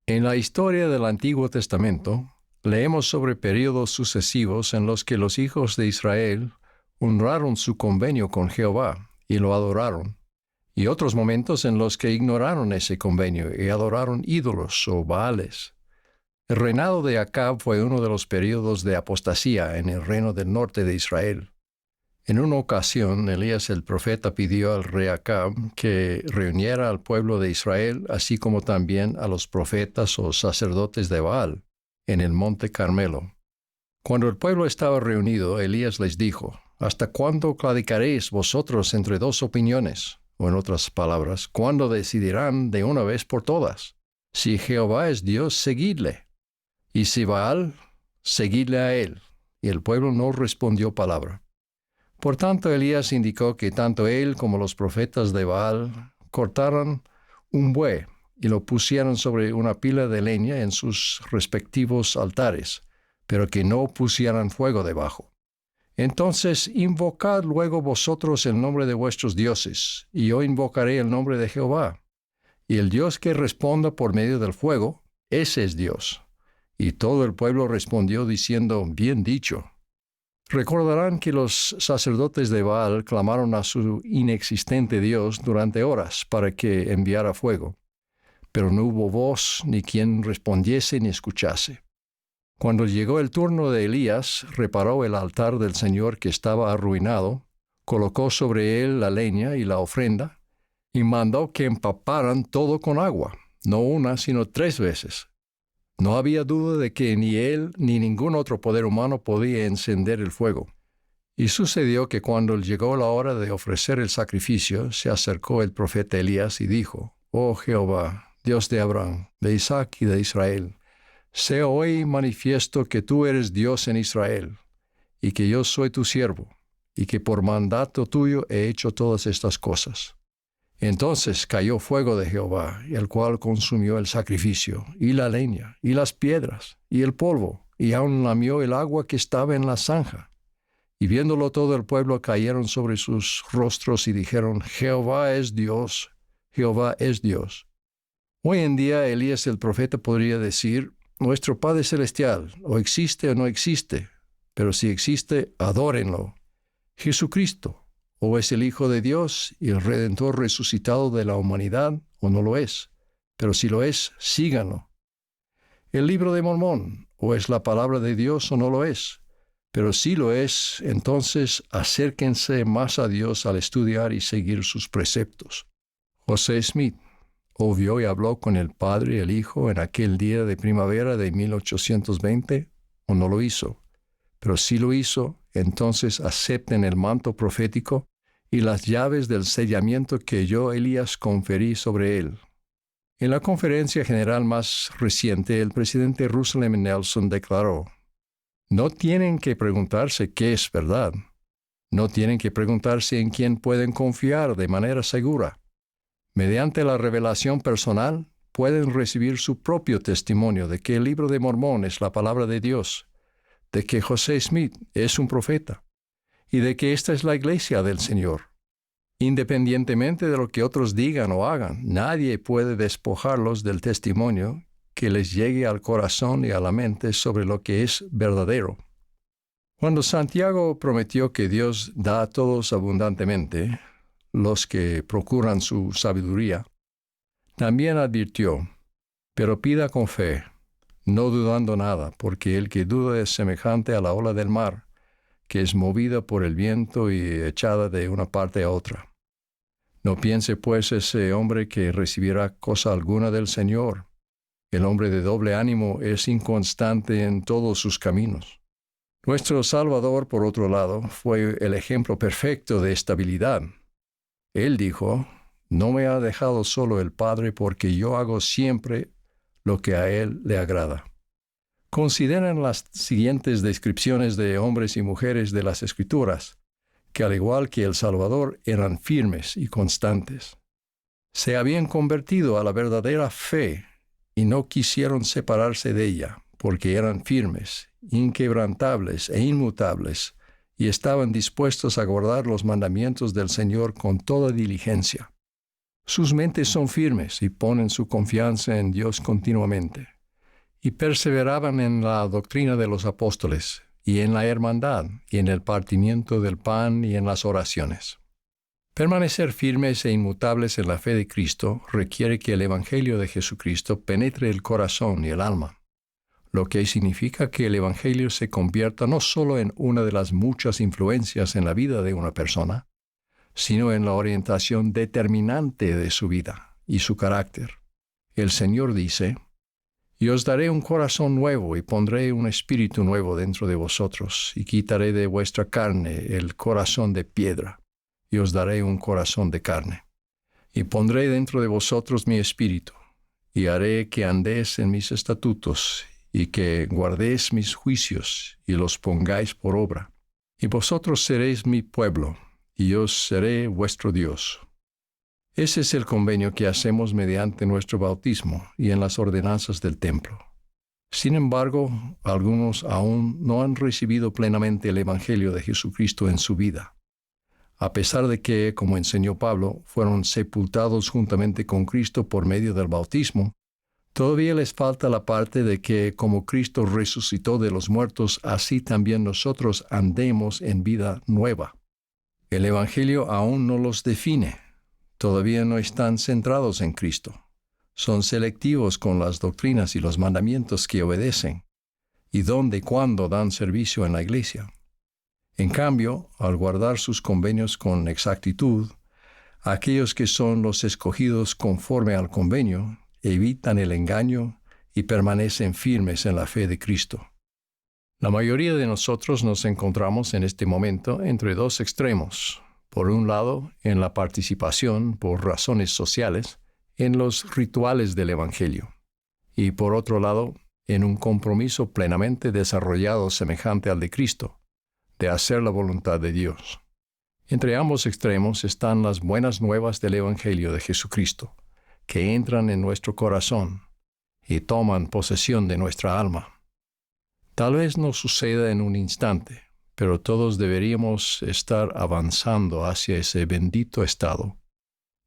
En la historia del Antiguo Testamento, leemos sobre períodos sucesivos en los que los hijos de Israel honraron su convenio con Jehová y lo adoraron, y otros momentos en los que ignoraron ese convenio y adoraron ídolos o baales. El reinado de Acab fue uno de los períodos de apostasía en el reino del norte de Israel. En una ocasión, Elías el profeta pidió al rey Acab que reuniera al pueblo de Israel, así como también a los profetas o sacerdotes de Baal, en el monte Carmelo. Cuando el pueblo estaba reunido, Elías les dijo: ¿Hasta cuándo claudicaréis vosotros entre dos opiniones? O en otras palabras, ¿cuándo decidirán de una vez por todas? Si Jehová es Dios, seguidle. Y si Baal, seguidle a él. Y el pueblo no respondió palabra. Por tanto, Elías indicó que tanto él como los profetas de Baal cortaran un buey y lo pusieran sobre una pila de leña en sus respectivos altares, pero que no pusieran fuego debajo. Entonces invocad luego vosotros el nombre de vuestros dioses, y yo invocaré el nombre de Jehová. Y el Dios que responda por medio del fuego, ese es Dios. Y todo el pueblo respondió diciendo: bien dicho. Recordarán que los sacerdotes de Baal clamaron a su inexistente Dios durante horas para que enviara fuego, pero no hubo voz ni quien respondiese ni escuchase. Cuando llegó el turno de Elías, reparó el altar del Señor que estaba arruinado, colocó sobre él la leña y la ofrenda, y mandó que empaparan todo con agua, no una, sino 3 veces. No había duda de que ni él ni ningún otro poder humano podía encender el fuego. Y sucedió que cuando llegó la hora de ofrecer el sacrificio, se acercó el profeta Elías y dijo: «Oh Jehová, Dios de Abraham, de Isaac y de Israel, sea hoy manifiesto que tú eres Dios en Israel, y que yo soy tu siervo, y que por mandato tuyo he hecho todas estas cosas». Entonces cayó fuego de Jehová, el cual consumió el sacrificio, y la leña, y las piedras, y el polvo, y aun lamió el agua que estaba en la zanja. Y viéndolo todo el pueblo cayeron sobre sus rostros y dijeron: «Jehová es Dios, Jehová es Dios». Hoy en día Elías el profeta podría decir: «Nuestro Padre Celestial, o existe o no existe, pero si existe, adórenlo. Jesucristo, o es el Hijo de Dios y el Redentor resucitado de la humanidad, o no lo es, pero si lo es, síganlo. El libro de Mormón, o es la palabra de Dios o no lo es, pero si lo es, entonces acérquense más a Dios al estudiar y seguir sus preceptos». José Smith vio y habló con el Padre y el Hijo en aquel día de primavera de 1820, o no lo hizo, pero si lo hizo, entonces acepten el manto profético y las llaves del sellamiento que yo, Elías, conferí sobre él. En la conferencia general más reciente, el presidente Russell M. Nelson declaró: «No tienen que preguntarse qué es verdad. No tienen que preguntarse en quién pueden confiar de manera segura. Mediante la revelación personal, pueden recibir su propio testimonio de que el libro de Mormón es la palabra de Dios, de que José Smith es un profeta, y de que esta es la iglesia del Señor. Independientemente de lo que otros digan o hagan, nadie puede despojarlos del testimonio que les llegue al corazón y a la mente sobre lo que es verdadero». Cuando Santiago prometió que Dios da a todos abundantemente, los que procuran su sabiduría, también advirtió: «Pero pida con fe, no dudando nada, porque el que duda es semejante a la ola del mar, que es movida por el viento y echada de una parte a otra. No piense pues ese hombre que recibirá cosa alguna del Señor. El hombre de doble ánimo es inconstante en todos sus caminos». Nuestro Salvador, por otro lado, fue el ejemplo perfecto de estabilidad. Él dijo: «No me ha dejado solo el Padre, porque yo hago siempre lo que a Él le agrada». Consideren las siguientes descripciones de hombres y mujeres de las Escrituras, que al igual que el Salvador eran firmes y constantes. Se habían convertido a la verdadera fe y no quisieron separarse de ella, porque eran firmes, inquebrantables e inmutables, y estaban dispuestos a guardar los mandamientos del Señor con toda diligencia. Sus mentes son firmes y ponen su confianza en Dios continuamente, y perseveraban en la doctrina de los apóstoles, y en la hermandad, y en el partimiento del pan, y en las oraciones. Permanecer firmes e inmutables en la fe de Cristo requiere que el Evangelio de Jesucristo penetre el corazón y el alma, lo que significa que el Evangelio se convierta no solo en una de las muchas influencias en la vida de una persona, sino en la orientación determinante de su vida y su carácter. El Señor dice: «Y os daré un corazón nuevo y pondré un espíritu nuevo dentro de vosotros, y quitaré de vuestra carne el corazón de piedra, y os daré un corazón de carne. Y pondré dentro de vosotros mi espíritu, y haré que andéis en mis estatutos, y que guardéis mis juicios, y los pongáis por obra. Y vosotros seréis mi pueblo, y yo seré vuestro Dios». Ese es el convenio que hacemos mediante nuestro bautismo y en las ordenanzas del templo. Sin embargo, algunos aún no han recibido plenamente el Evangelio de Jesucristo en su vida. A pesar de que, como enseñó Pablo, fueron sepultados juntamente con Cristo por medio del bautismo, todavía les falta la parte de que, como Cristo resucitó de los muertos, así también nosotros andemos en vida nueva. El Evangelio aún no los define. Todavía no están centrados en Cristo. Son selectivos con las doctrinas y los mandamientos que obedecen, y dónde y cuándo dan servicio en la iglesia. En cambio, al guardar sus convenios con exactitud, aquellos que son los escogidos conforme al convenio evitan el engaño y permanecen firmes en la fe de Cristo. La mayoría de nosotros nos encontramos en este momento entre dos extremos. Por un lado, en la participación, por razones sociales, en los rituales del Evangelio, y por otro lado, en un compromiso plenamente desarrollado semejante al de Cristo, de hacer la voluntad de Dios. Entre ambos extremos están las buenas nuevas del Evangelio de Jesucristo, que entran en nuestro corazón y toman posesión de nuestra alma. Tal vez no suceda en un instante, pero todos deberíamos estar avanzando hacia ese bendito estado.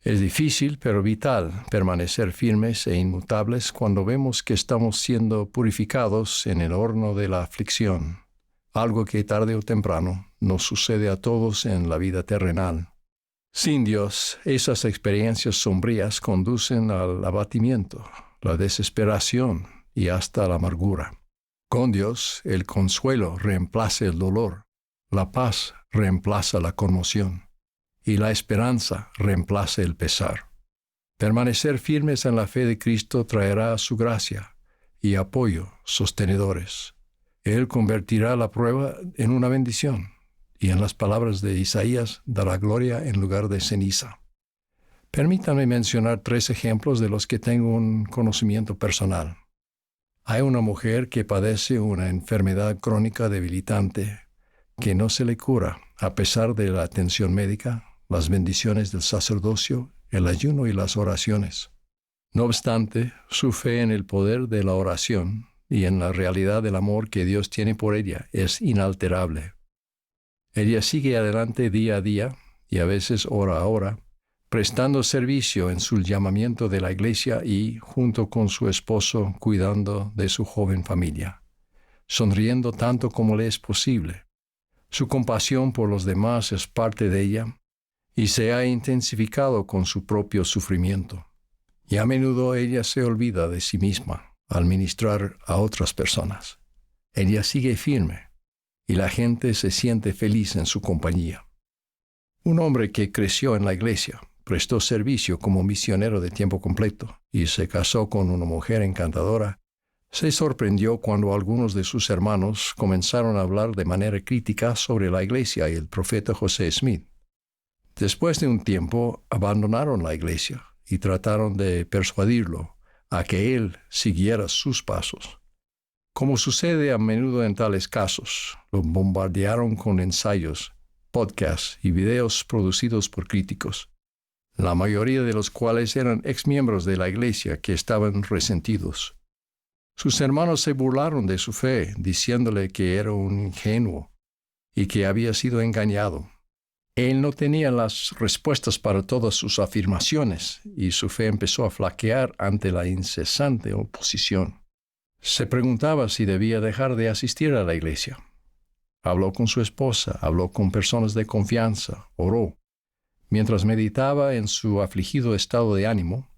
Es difícil, pero vital, permanecer firmes e inmutables cuando vemos que estamos siendo purificados en el horno de la aflicción, algo que tarde o temprano nos sucede a todos en la vida terrenal. Sin Dios, esas experiencias sombrías conducen al abatimiento, la desesperación y hasta la amargura. Con Dios, el consuelo reemplaza el dolor, la paz reemplaza la conmoción, y la esperanza reemplaza el pesar. Permanecer firmes en la fe de Cristo traerá su gracia y apoyo sostenedores. Él convertirá la prueba en una bendición, y en las palabras de Isaías dará gloria en lugar de ceniza. Permítanme mencionar 3 ejemplos de los que tengo un conocimiento personal. Hay una mujer que padece una enfermedad crónica debilitante que no se le cura a pesar de la atención médica, las bendiciones del sacerdocio, el ayuno y las oraciones. No obstante, su fe en el poder de la oración y en la realidad del amor que Dios tiene por ella es inalterable. Ella sigue adelante día a día y a veces hora a hora, prestando servicio en su llamamiento de la iglesia y, junto con su esposo, cuidando de su joven familia, sonriendo tanto como le es posible. Su compasión por los demás es parte de ella y se ha intensificado con su propio sufrimiento. Y a menudo ella se olvida de sí misma al ministrar a otras personas. Ella sigue firme y la gente se siente feliz en su compañía. Un hombre que creció en la iglesia, prestó servicio como misionero de tiempo completo y se casó con una mujer encantadora, se sorprendió cuando algunos de sus hermanos comenzaron a hablar de manera crítica sobre la iglesia y el profeta José Smith. Después de un tiempo, abandonaron la iglesia y trataron de persuadirlo a que él siguiera sus pasos. Como sucede a menudo en tales casos, lo bombardearon con ensayos, podcasts y videos producidos por críticos, la mayoría de los cuales eran exmiembros de la iglesia que estaban resentidos. Sus hermanos se burlaron de su fe, diciéndole que era un ingenuo y que había sido engañado. Él no tenía las respuestas para todas sus afirmaciones y su fe empezó a flaquear ante la incesante oposición. Se preguntaba si debía dejar de asistir a la iglesia. Habló con su esposa, habló con personas de confianza, oró. Mientras meditaba en su afligido estado de ánimo,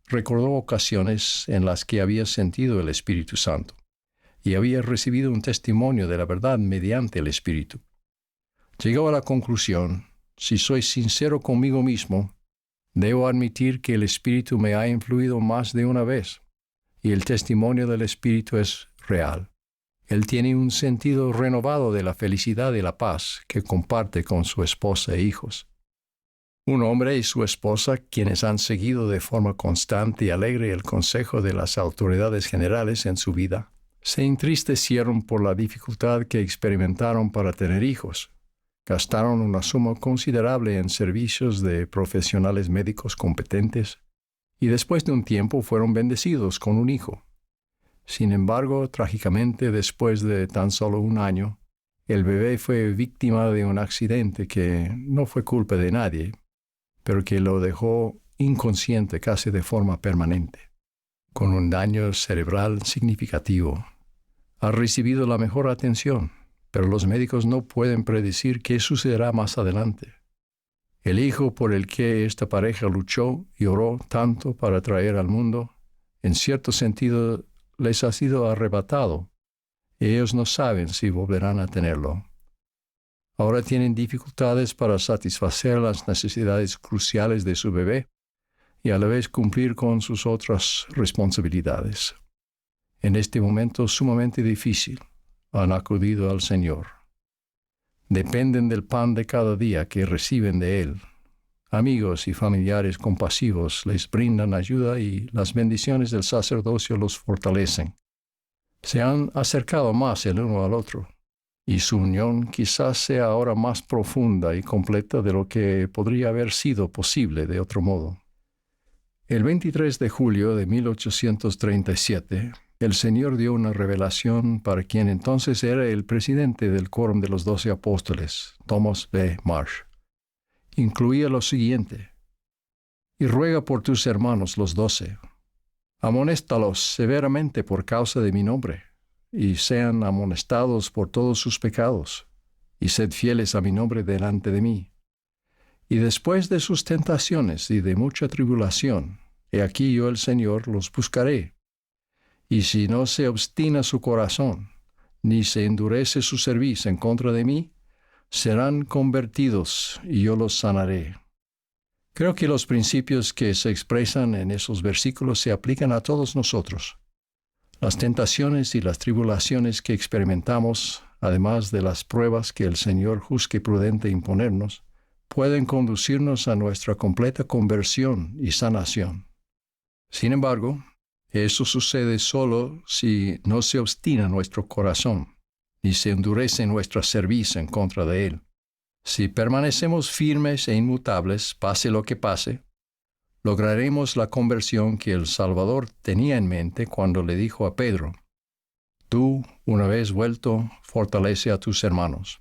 recordó ocasiones en las que había sentido el Espíritu Santo y había recibido un testimonio de la verdad mediante el Espíritu. Llegó a la conclusión: si soy sincero conmigo mismo, debo admitir que el Espíritu me ha influido más de una vez, y el testimonio del Espíritu es real. Él tiene un sentido renovado de la felicidad y la paz que comparte con su esposa e hijos. Un hombre y su esposa, quienes han seguido de forma constante y alegre el consejo de las autoridades generales en su vida, se entristecieron por la dificultad que experimentaron para tener hijos. Gastaron una suma considerable en servicios de profesionales médicos competentes y después de un tiempo fueron bendecidos con un hijo. Sin embargo, trágicamente, después de tan solo un año, el bebé fue víctima de un accidente que no fue culpa de nadie, pero que lo dejó inconsciente casi de forma permanente, con un daño cerebral significativo. Ha recibido la mejor atención, pero los médicos no pueden predecir qué sucederá más adelante. El hijo por el que esta pareja luchó y oró tanto para traer al mundo, en cierto sentido les ha sido arrebatado, y ellos no saben si volverán a tenerlo. Ahora tienen dificultades para satisfacer las necesidades cruciales de su bebé y a la vez cumplir con sus otras responsabilidades. En este momento sumamente difícil, han acudido al Señor. Dependen del pan de cada día que reciben de Él. Amigos y familiares compasivos les brindan ayuda y las bendiciones del sacerdocio los fortalecen. Se han acercado más el uno al otro, y su unión quizás sea ahora más profunda y completa de lo que podría haber sido posible de otro modo. El 23 de julio de 1837, el Señor dio una revelación para quien entonces era el presidente del Quórum de los 12 Apóstoles, Thomas B. Marsh. Incluía lo siguiente: y ruega por tus hermanos los 12. Amonéstalos severamente por causa de mi nombre, y sean amonestados por todos sus pecados, y sed fieles a mi nombre delante de mí. Y después de sus tentaciones y de mucha tribulación, he aquí yo el Señor los buscaré. Y si no se obstina su corazón, ni se endurece su cerviz en contra de mí, serán convertidos y yo los sanaré. Creo que los principios que se expresan en esos versículos se aplican a todos nosotros. Las tentaciones y las tribulaciones que experimentamos, además de las pruebas que el Señor juzgue prudente imponernos, pueden conducirnos a nuestra completa conversión y sanación. Sin embargo, eso sucede solo si no se obstina nuestro corazón, ni se endurece nuestra cerviz en contra de Él. Si permanecemos firmes e inmutables, pase lo que pase, lograremos la conversión que el Salvador tenía en mente cuando le dijo a Pedro: tú, una vez vuelto, fortalece a tus hermanos.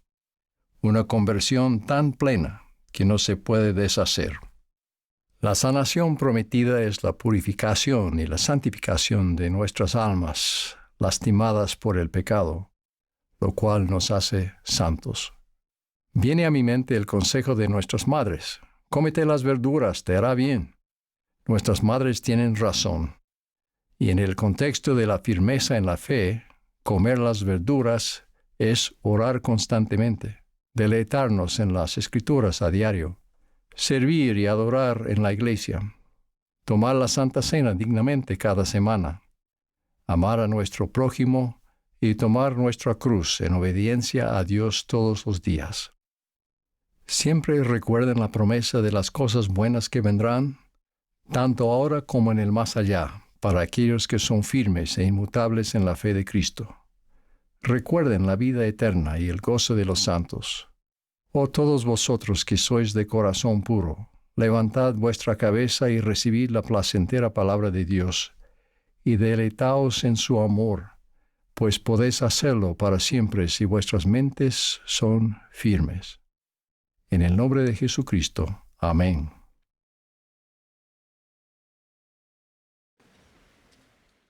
Una conversión tan plena que no se puede deshacer. La sanación prometida es la purificación y la santificación de nuestras almas lastimadas por el pecado, lo cual nos hace santos. Viene a mi mente el consejo de nuestras madres: cómete las verduras, te hará bien. Nuestras madres tienen razón, y en el contexto de la firmeza en la fe, comer las verduras es orar constantemente, deleitarnos en las Escrituras a diario, servir y adorar en la iglesia, tomar la Santa Cena dignamente cada semana, amar a nuestro prójimo y tomar nuestra cruz en obediencia a Dios todos los días. Siempre recuerden la promesa de las cosas buenas que vendrán, tanto ahora como en el más allá, para aquellos que son firmes e inmutables en la fe de Cristo. Recuerden la vida eterna y el gozo de los santos. Oh todos vosotros que sois de corazón puro, levantad vuestra cabeza y recibid la placentera palabra de Dios, y deleitaos en su amor, pues podéis hacerlo para siempre si vuestras mentes son firmes. En el nombre de Jesucristo. Amén.